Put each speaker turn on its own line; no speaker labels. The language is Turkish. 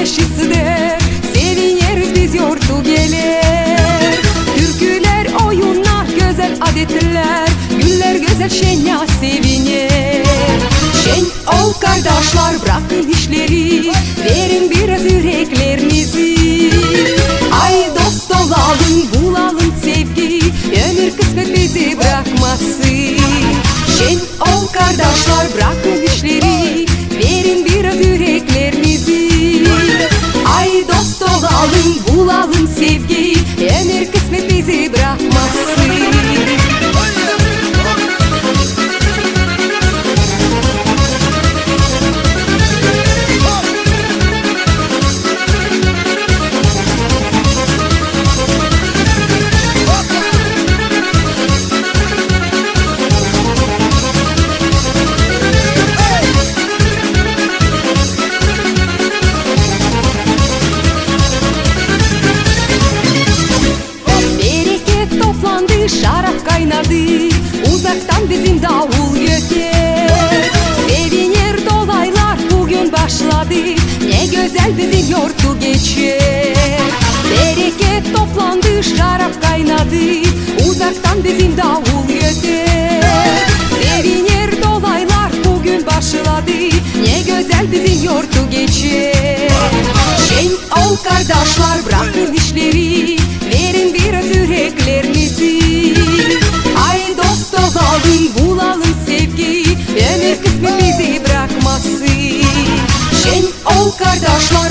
neşesidir, seviniriz biz yortu gelir. Türküler, oyunlar, güzel adetler, güller güzel şen ya sevinir. Şen ol kardeşler, bırakın işleri, verin biraz yüreklerinizi. Ay dost olalım, bulalım sevgi, ömür kısmet bizi bırakmasın. Şen ol kardeşler, bırakın işleri, verin biraz yüreklerinizi. Ay dost olalım, bulalım sevgi, ömür kısmet bizi bırakmasın. Şarap kaynadı, uzaktan bizim davul göter. Sevinir dolaylar bugün başladı, ne güzel bizim yortu geçer. Bereket toplandı, şarap kaynadı, uzaktan bizim davul göter. Sevinir dolaylar bugün başladı, ne güzel bizim yortu geçer. Şen ol kardeşler, bırakın işleri, verin biraz yüreklerinizi. Ay dost olalım, bulalım sevgi, ömür kısmet bizi bırakmasın. Şen ol kardeşler,